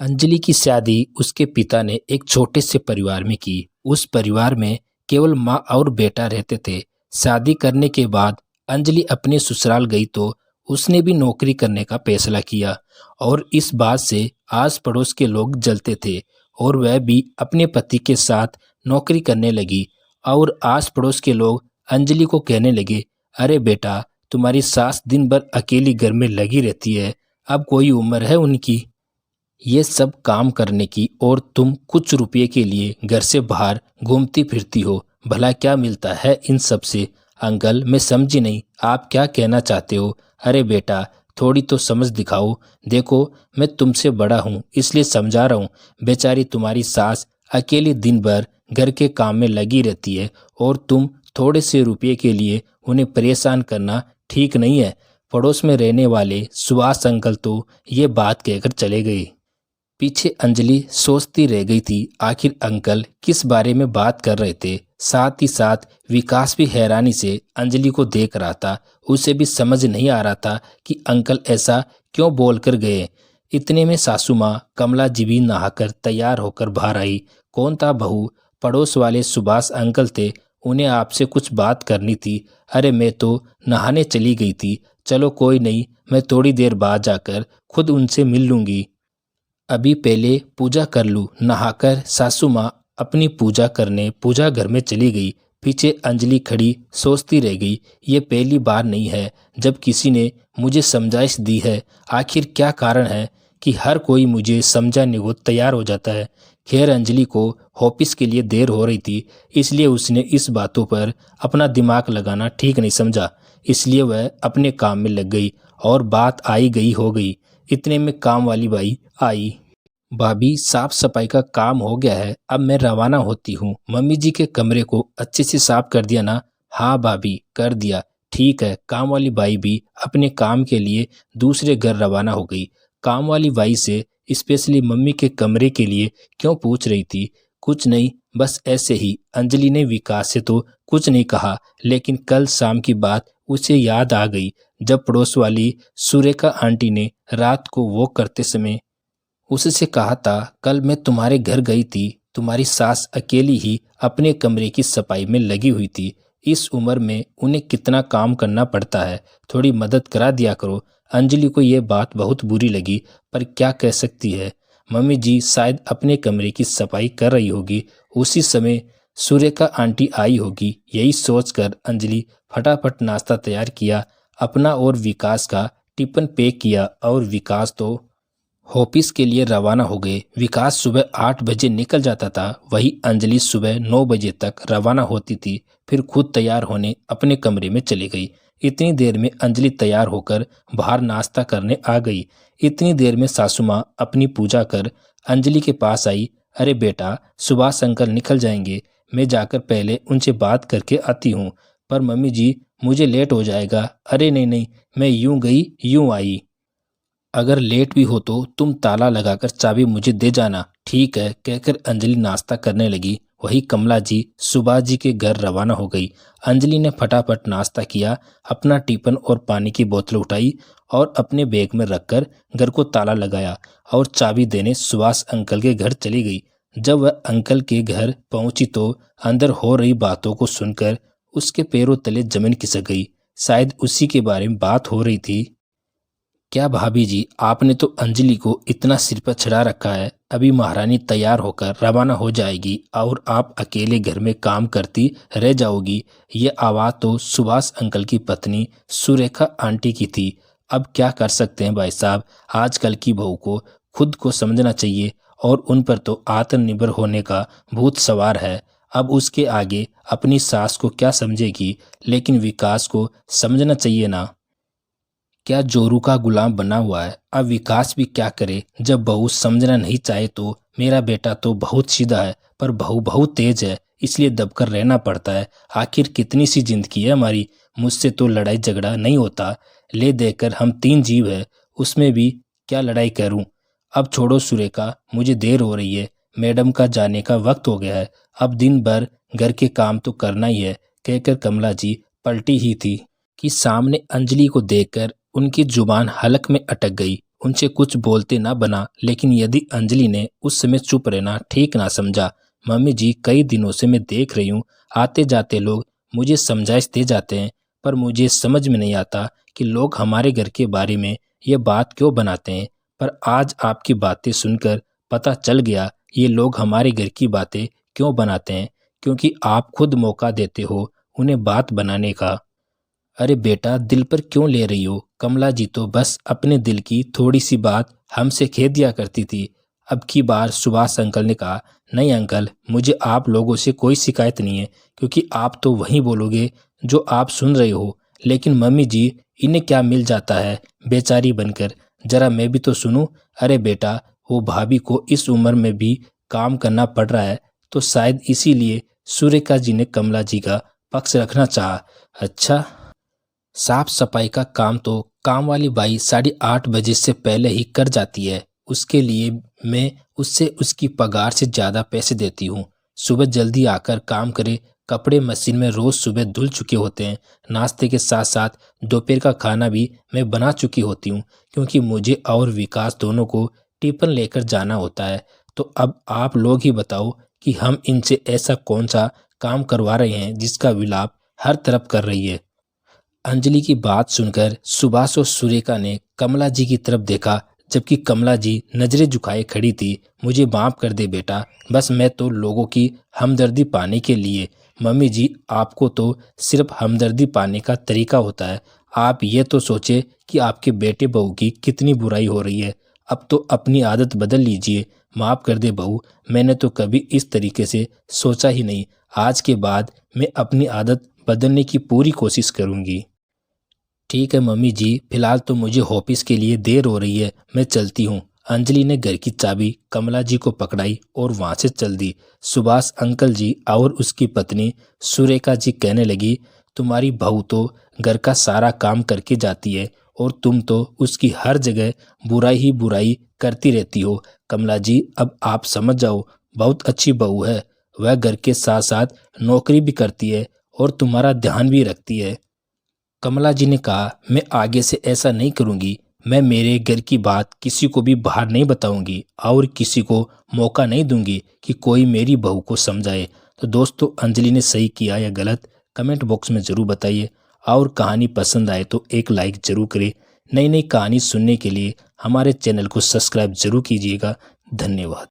अंजलि की शादी उसके पिता ने एक छोटे से परिवार में की। उस परिवार में केवल माँ और बेटा रहते थे। शादी करने के बाद अंजलि अपने ससुराल गई तो उसने भी नौकरी करने का फैसला किया और इस बात से आस पड़ोस के लोग जलते थे और वह भी अपने पति के साथ नौकरी करने लगी। और आस पड़ोस के लोग अंजलि को कहने लगे, अरे बेटा, तुम्हारी सास दिन भर अकेली घर में लगी रहती है, अब कोई उम्र है उनकी ये सब काम करने की, और तुम कुछ रुपये के लिए घर से बाहर घूमती फिरती हो। भला क्या मिलता है इन सब से? अंकल, मैं समझी नहीं, आप क्या कहना चाहते हो? अरे बेटा, थोड़ी तो समझ दिखाओ। देखो, मैं तुमसे बड़ा हूँ इसलिए समझा रहा हूँ। बेचारी तुम्हारी सास अकेली दिन भर घर के काम में लगी रहती है और तुम थोड़े से रुपये के लिए उन्हें परेशान करना ठीक नहीं है। पड़ोस में रहने वाले सुभाष अंकल तो ये बात कहकर चले गए। पीछे अंजलि सोचती रह गई थी, आखिर अंकल किस बारे में बात कर रहे थे। साथ ही साथ विकास भी हैरानी से अंजलि को देख रहा था। उसे भी समझ नहीं आ रहा था कि अंकल ऐसा क्यों बोल कर गए। इतने में सासू माँ कमला जी भी नहाकर तैयार होकर बाहर आई। कौन था बहू? पड़ोस वाले सुभाष अंकल थे, उन्हें आपसे कुछ बात करनी थी। अरे मैं तो नहाने चली गई थी। चलो कोई नहीं, मैं थोड़ी देर बाद जाकर खुद उनसे मिल लूंगी। अभी पहले पूजा कर लूँ। नहाकर सासू माँ अपनी पूजा करने पूजा घर में चली गई। पीछे अंजलि खड़ी सोचती रह गई। ये पहली बार नहीं है जब किसी ने मुझे समझाइश दी है। आखिर क्या कारण है कि हर कोई मुझे समझाने को तैयार हो जाता है। खैर, अंजलि को ऑफिस के लिए देर हो रही थी, इसलिए उसने इस बातों पर अपना दिमाग लगाना ठीक नहीं समझा। इसलिए वह अपने काम में लग गई और बात आई गई हो गई। इतने में काम वाली बाई आई। भाभी, साफ सफाई का काम हो गया है, अब मैं रवाना होती हूँ। मम्मी जी के कमरे को अच्छे से साफ कर दिया ना? हाँ भाभी, कर दिया। ठीक है। काम वाली बाई भी अपने काम के लिए दूसरे घर रवाना हो गई। काम वाली बाई से स्पेशली मम्मी के कमरे के लिए क्यों पूछ रही थी? कुछ नहीं, बस ऐसे ही। अंजलि ने विकास से तो कुछ नहीं कहा, लेकिन कल शाम की बात उसे याद आ गई, जब पड़ोस वाली सुरेखा आंटी ने रात को वॉक करते समय उससे कहा था, कल मैं तुम्हारे घर गई थी, तुम्हारी सास अकेली ही अपने कमरे की सफाई में लगी हुई थी। इस उम्र में उन्हें कितना काम करना पड़ता है, थोड़ी मदद करा दिया करो। अंजलि को यह बात बहुत बुरी लगी, पर क्या कह सकती है। मम्मी जी शायद अपने कमरे की सफाई कर रही होगी, उसी समय सुरेखा आंटी आई होगी। यही सोचकर अंजलि फटाफट नाश्ता तैयार किया, अपना और विकास का टिफिन पैक किया और विकास तो ऑफिस के लिए रवाना हो गए। विकास सुबह 8 बजे निकल जाता था, वही अंजलि सुबह 9 बजे तक रवाना होती थी, फिर खुद तैयार होने अपने कमरे में चली गई। इतनी देर में अंजलि तैयार होकर बाहर नाश्ता करने आ गई। इतनी देर में सासू माँ अपनी पूजा कर अंजलि के पास आई। अरे बेटा, सुभाष अंकल निकल जाएंगे, मैं जाकर पहले उनसे बात करके आती हूँ। पर मम्मी जी, मुझे लेट हो जाएगा। अरे नहीं नहीं, मैं यूं गई यूं आई। अगर लेट भी हो तो तुम ताला लगाकर चाबी मुझे दे जाना। ठीक है, कहकर अंजलि नाश्ता करने लगी। वही कमला जी सुभाष जी के घर रवाना हो गई। अंजलि ने फटाफट नाश्ता किया, अपना टिफिन और पानी की बोतल उठाई और अपने बैग में रखकर घर को ताला लगाया और चाबी देने सुभाष अंकल के घर चली गई। जब वह अंकल के घर पहुंची तो अंदर हो रही बातों को सुनकर उसके पैरों तले जमीन खिसक गई। शायद उसी के बारे में बात हो रही थी। क्या भाभी जी, आपने तो अंजलि को इतना सिर पर चढ़ा रखा है। अभी महारानी तैयार होकर रवाना हो जाएगी और आप अकेले घर में काम करती रह जाओगी। ये आवाज़ तो सुभाष अंकल की पत्नी सुरेखा आंटी की थी। अब क्या कर सकते हैं भाई साहब, आजकल की बहू को खुद को समझना चाहिए और उन पर तो आत्मनिर्भर होने का भूत सवार है। अब उसके आगे अपनी सास को क्या समझेगी, लेकिन विकास को समझना चाहिए ना। क्या जोरू का गुलाम बना हुआ है। अब विकास भी क्या करे, जब बहू समझना नहीं चाहे तो। मेरा बेटा तो बहुत सीधा है, पर बहू बहुत तेज है, इसलिए दबकर रहना पड़ता है। आखिर कितनी सी जिंदगी है हमारी, मुझसे तो लड़ाई झगड़ा नहीं होता। ले देकर हम 3 जीव है, उसमें भी क्या लड़ाई करूं। अब छोड़ो सुरेखा, मुझे देर हो रही है, मैडम का जाने का वक्त हो गया है। अब दिन भर घर के काम तो करना ही है, कहकर कमला जी पलटी ही थी कि सामने अंजलि को देखकर उनकी जुबान हलक में अटक गई। उनसे कुछ बोलते ना बना, लेकिन यदि अंजलि ने उस समय चुप रहना ठीक ना समझा। मम्मी जी, कई दिनों से मैं देख रही हूँ, आते जाते लोग मुझे समझाइश दे जाते हैं, पर मुझे समझ में नहीं आता कि लोग हमारे घर के बारे में ये बात क्यों बनाते हैं। पर आज आपकी बातें सुनकर पता चल गया ये लोग हमारे घर की बातें क्यों बनाते हैं, क्योंकि आप खुद मौका देते हो उन्हें बात बनाने का। अरे बेटा, दिल पर क्यों ले रही हो? कमला जी तो बस अपने दिल की थोड़ी सी बात हमसे कह दिया करती थी। अब की बार सुभाष अंकल ने कहा, नहीं अंकल, मुझे आप लोगों से कोई शिकायत नहीं है, क्योंकि आप तो वही बोलोगे जो आप सुन रहे हो। लेकिन मम्मी जी, इन्हें क्या मिल जाता है बेचारी बनकर? जरा मैं भी तो सुनूं। अरे बेटा, वो भाभी को इस उम्र में भी काम करना पड़ रहा है, तो शायद इसीलिए सुरेखा जी ने कमला जी का पक्ष रखना चाहा। अच्छा, साफ सफाई का काम तो काम वाली बाई 8:30 बजे से पहले ही कर जाती है। उसके लिए मैं उससे उसकी पगार से ज़्यादा पैसे देती हूँ। सुबह जल्दी आकर काम करे, कपड़े मशीन में रोज़ सुबह धुल चुके होते हैं। नाश्ते के साथ साथ दोपहर का खाना भी मैं बना चुकी होती हूँ, क्योंकि मुझे और विकास दोनों को टिफिन लेकर जाना होता है। तो अब आप लोग ही बताओ कि हम इनसे ऐसा कौन सा काम करवा रहे हैं जिसका विलाप हर तरफ कर रही है। अंजलि की बात सुनकर सुभाष और सुरेखा ने कमला जी की तरफ देखा, जबकि कमला जी नजरें झुकाए खड़ी थी। मुझे माफ कर दे बेटा, बस मैं तो लोगों की हमदर्दी पाने के लिए। मम्मी जी, आपको तो सिर्फ हमदर्दी पाने का तरीका होता है। आप ये तो सोचे कि आपके बेटे बहू की कितनी बुराई हो रही है। अब तो अपनी आदत बदल लीजिए। माफ कर दे बहू, मैंने तो कभी इस तरीके से सोचा ही नहीं। आज के बाद मैं अपनी आदत बदलने की पूरी कोशिश करूंगी। ठीक है मम्मी जी, फिलहाल तो मुझे ऑफिस के लिए देर हो रही है, मैं चलती हूँ। अंजलि ने घर की चाबी कमला जी को पकड़ाई और वहां से चल दी। सुभाष अंकल जी और उसकी पत्नी सुरेखा जी कहने लगी, तुम्हारी बहू तो घर का सारा काम करके जाती है और तुम तो उसकी हर जगह बुराई ही बुराई करती रहती हो। कमला जी, अब आप समझ जाओ, बहुत अच्छी बहू है। वह घर के साथ साथ नौकरी भी करती है और तुम्हारा ध्यान भी रखती है। कमला जी ने कहा, मैं आगे से ऐसा नहीं करूंगी। मैं मेरे घर की बात किसी को भी बाहर नहीं बताऊंगी और किसी को मौका नहीं दूंगी कि कोई मेरी बहू को समझाए। तो दोस्तों, अंजलि ने सही किया या गलत, कमेंट बॉक्स में ज़रूर बताइए। और कहानी पसंद आए तो एक लाइक ज़रूर करें। नई नई कहानी सुनने के लिए हमारे चैनल को सब्सक्राइब जरूर कीजिएगा। धन्यवाद।